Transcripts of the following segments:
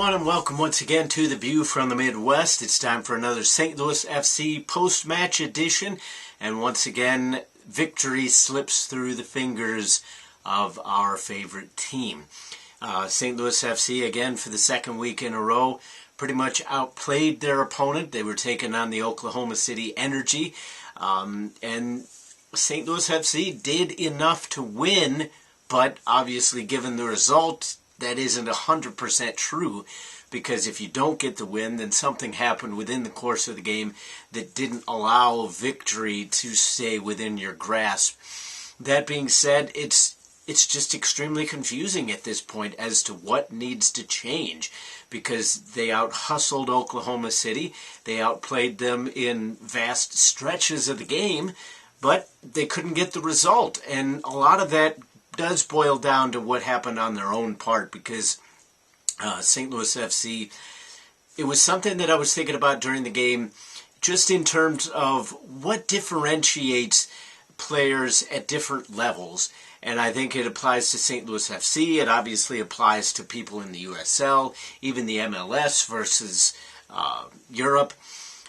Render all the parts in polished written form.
everyone, and welcome once again to The View from the Midwest. It's time for another St. Louis FC post-match edition, and once again, victory slips through the fingers of our favorite team. St. Louis FC, again, for the second week in a row, pretty much outplayed their opponent. They were taking on the Oklahoma City Energy, and St. Louis FC did enough to win, but obviously given the result, that isn't 100% true, because if you don't get the win, then something happened within the course of the game that didn't allow victory to stay within your grasp. That being said, it's just extremely confusing at this point as to what needs to change, because they out-hustled Oklahoma City, they outplayed them in vast stretches of the game, but they couldn't get the result, and a lot of that does boil down to what happened on their own part, because St. Louis FC, it was something that I was thinking about during the game, just in terms of what differentiates players at different levels. And I think it applies to St. Louis FC. It obviously applies to people in the USL, even the MLS versus Europe.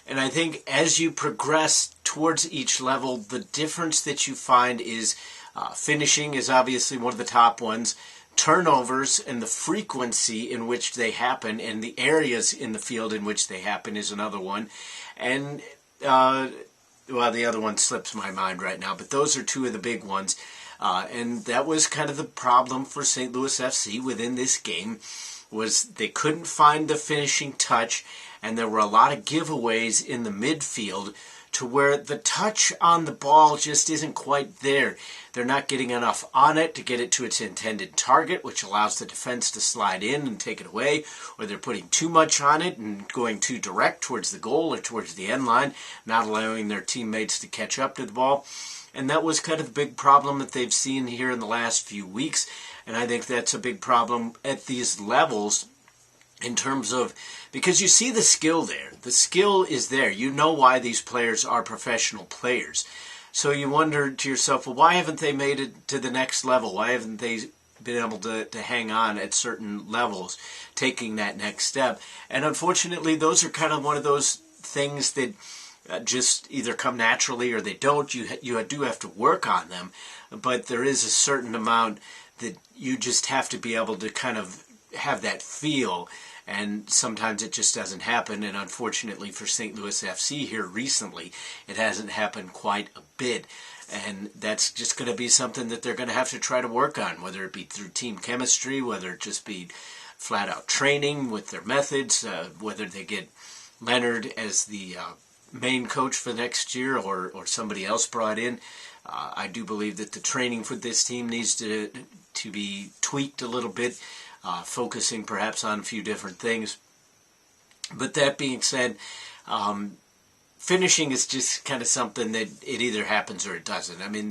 And I think as you progress towards each level, the difference that you find is finishing is obviously one of the top ones. Turnovers and the frequency in which they happen and the areas in the field in which they happen is another one. And, well, the other one slips my mind right now, but those are two of the big ones. And that was kind of the problem for St. Louis FC within this game, was they couldn't find the finishing touch, and there were a lot of giveaways in the midfield to where the touch on the ball just isn't quite there. They're not getting enough on it to get it to its intended target, which allows the defense to slide in and take it away, or they're putting too much on it and going too direct towards the goal or towards the end line, not allowing their teammates to catch up to the ball. And that was kind of the big problem that they've seen here in the last few weeks, and I think that's a big problem at these levels in terms of, because you see the skill there. The skill is there. You know why these players are professional players. So you wonder to yourself, well, why haven't they made it to the next level? Why haven't they been able to hang on at certain levels, taking that next step? And unfortunately, those are kind of one of those things that just either come naturally or they don't. You do have to work on them, but there is a certain amount that you just have to be able to kind of have that feel, and sometimes it just doesn't happen. And unfortunately for St. Louis FC here recently, it hasn't happened quite a bit, and that's just going to be something that they're going to have to try to work on, whether it be through team chemistry, whether it just be flat out training with their methods, whether they get Leonard as the main coach for next year or somebody else brought in. I do believe that the training for this team needs to be tweaked a little bit, focusing perhaps on a few different things. But that being said, finishing is just kind of something that it either happens or it doesn't. I mean,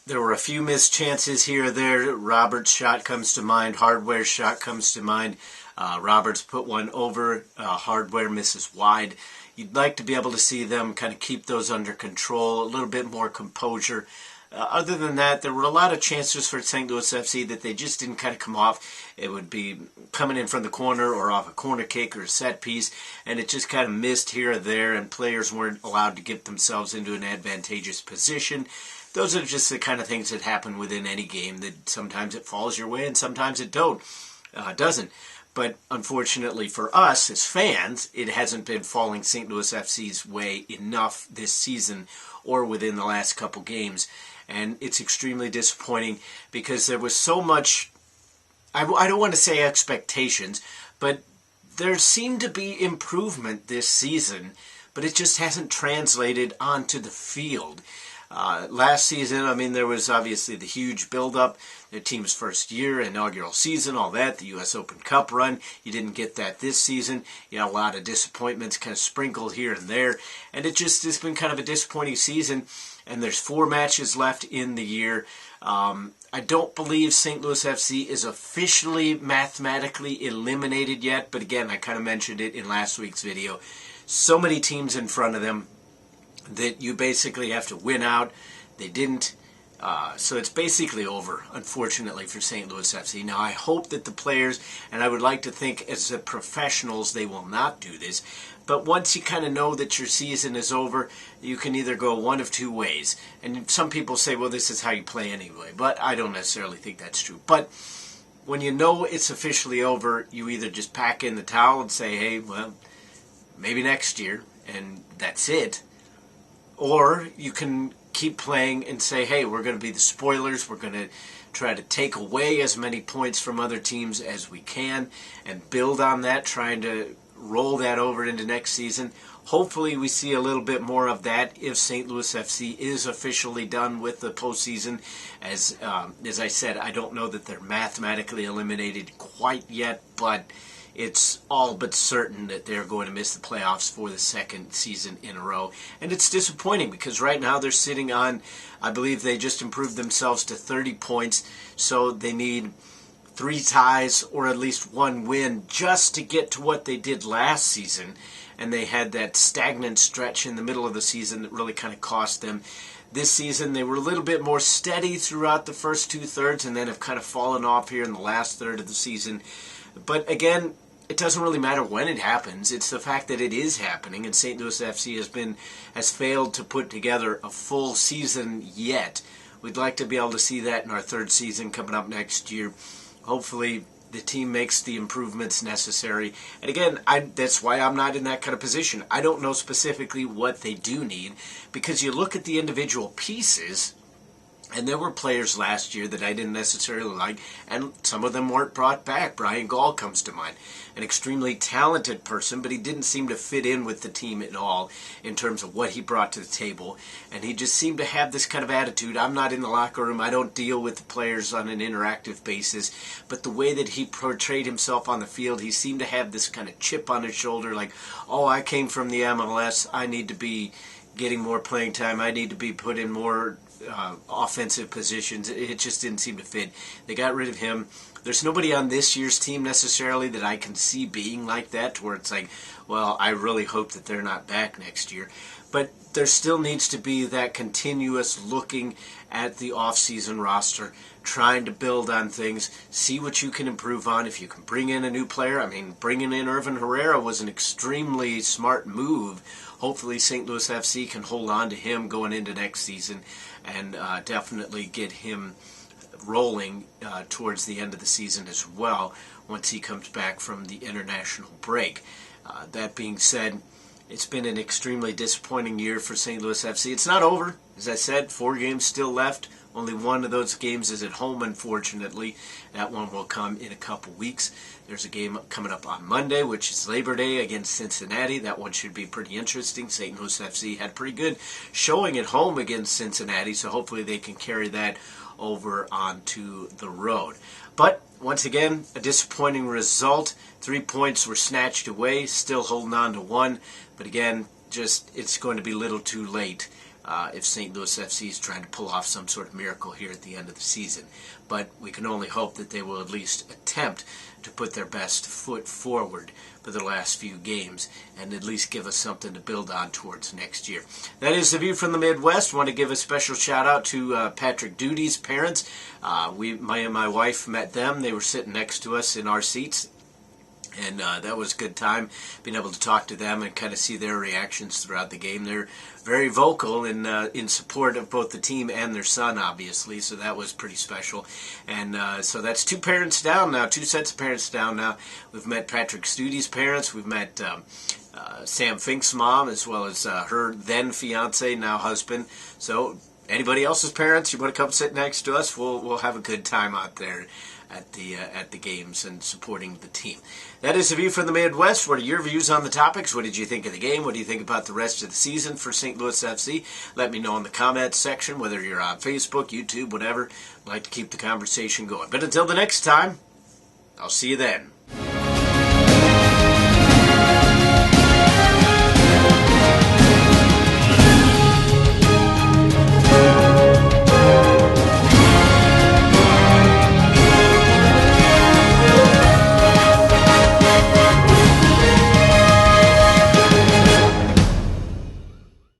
there were a few missed chances here or there. Roberts' shot comes to mind. Hardware's shot comes to mind. Roberts put one over. Hardware misses wide. You'd like to be able to see them kind of keep those under control, a little bit more composure. Other than that, there were a lot of chances for St. Louis FC that they just didn't kind of come off. It would be coming in from the corner or off a corner kick or a set piece, and it just kind of missed here or there, and players weren't allowed to get themselves into an advantageous position. Those are just the kind of things that happen within any game, that sometimes it falls your way and sometimes it doesn't. But unfortunately for us as fans, it hasn't been falling St. Louis FC's way enough this season or within the last couple games. And it's extremely disappointing, because there was so much, I don't want to say expectations, but there seemed to be improvement this season, but it just hasn't translated onto the field. Last season, I mean, there was obviously the huge build-up, the team's first year, inaugural season, all that, the U.S. Open Cup run. You didn't get that this season. You know, a lot of disappointments kind of sprinkled here and there, and it's been kind of a disappointing season, and there's 4 matches left in the year. I don't believe St. Louis FC is officially mathematically eliminated yet, but again, I kind of mentioned it in last week's video. So many teams in front of them that you basically have to win out. They didn't. So it's basically over, unfortunately, for St. Louis FC. Now, I hope that the players, and I would like to think as the professionals, they will not do this. But once you kind of know that your season is over, you can either go one of two ways. And some people say, well, this is how you play anyway. But I don't necessarily think that's true. But when you know it's officially over, you either just pack in the towel and say, hey, well, maybe next year, and that's it. Or you can keep playing and say, hey, we're going to be the spoilers. We're going to try to take away as many points from other teams as we can and build on that, trying to roll that over into next season. Hopefully we see a little bit more of that if St. Louis FC is officially done with the postseason. As I said, I don't know that they're mathematically eliminated quite yet, but it's all but certain that they're going to miss the playoffs for the second season in a row. And it's disappointing because right now they're sitting on, I believe they just improved themselves to 30 points, so they need 3 ties or at least 1 win just to get to what they did last season. And they had that stagnant stretch in the middle of the season that really kind of cost them. This season they were a little bit more steady throughout the first 2/3 and then have kind of fallen off here in the last third of the season. But again, it doesn't really matter when it happens. It's the fact that it is happening, and St. Louis FC has failed to put together a full season yet. We'd like to be able to see that in our 3rd season coming up next year. Hopefully the team makes the improvements necessary. And again, that's why I'm not in that kind of position. I don't know specifically what they do need, because you look at the individual pieces, and there were players last year that I didn't necessarily like, and some of them weren't brought back. Brian Gall comes to mind. An extremely talented person, but he didn't seem to fit in with the team at all in terms of what he brought to the table. And he just seemed to have this kind of attitude. I'm not in the locker room. I don't deal with the players on an interactive basis. But the way that he portrayed himself on the field, he seemed to have this kind of chip on his shoulder, like, oh, I came from the MLS. I need to be getting more playing time. I need to be put in more offensive positions. It just didn't seem to fit. They got rid of him. There's nobody on this year's team necessarily that I can see being like that, to where it's like, well, I really hope that they're not back next year. But there still needs to be that continuous looking at the off-season roster, trying to build on things, see what you can improve on. If you can bring in a new player, I mean, bringing in Irvin Herrera was an extremely smart move. Hopefully St. Louis FC can hold on to him going into next season and definitely get him rolling towards the end of the season as well once he comes back from the international break. That being said, it's been an extremely disappointing year for St. Louis FC. It's not over. As I said, 4 games still left. Only one of those games is at home, unfortunately. That one will come in a couple weeks. There's a game coming up on Monday, which is Labor Day, against Cincinnati. That one should be pretty interesting. St. Louis FC had pretty good showing at home against Cincinnati, so hopefully they can carry that over onto the road. But once again, a disappointing result. 3 points were snatched away, still holding on to 1. But again, just it's going to be a little too late if St. Louis FC is trying to pull off some sort of miracle here at the end of the season. But we can only hope that they will at least attempt to put their best foot forward for the last few games and at least give us something to build on towards next year. That is the view from the Midwest. I want to give a special shout out to Patrick Duty's parents. My wife met them. They were sitting next to us in our seats. And that was a good time, being able to talk to them and kind of see their reactions throughout the game. They're very vocal in support of both the team and their son, obviously, so that was pretty special. And so that's 2 parents down now, 2 sets of parents down now. We've met Patrick Study's parents. We've met Sam Fink's mom, as well as her then-fiance, now husband. So anybody else's parents, you want to come sit next to us, we'll have a good time out there at the games and supporting the team. That is the view from the Midwest. What are your views on the topics? What did you think of the game? What do you think about the rest of the season for St. Louis FC? Let me know in the comments section, whether you're on Facebook, YouTube, whatever. I'd like to keep the conversation going. But until the next time, I'll see you then.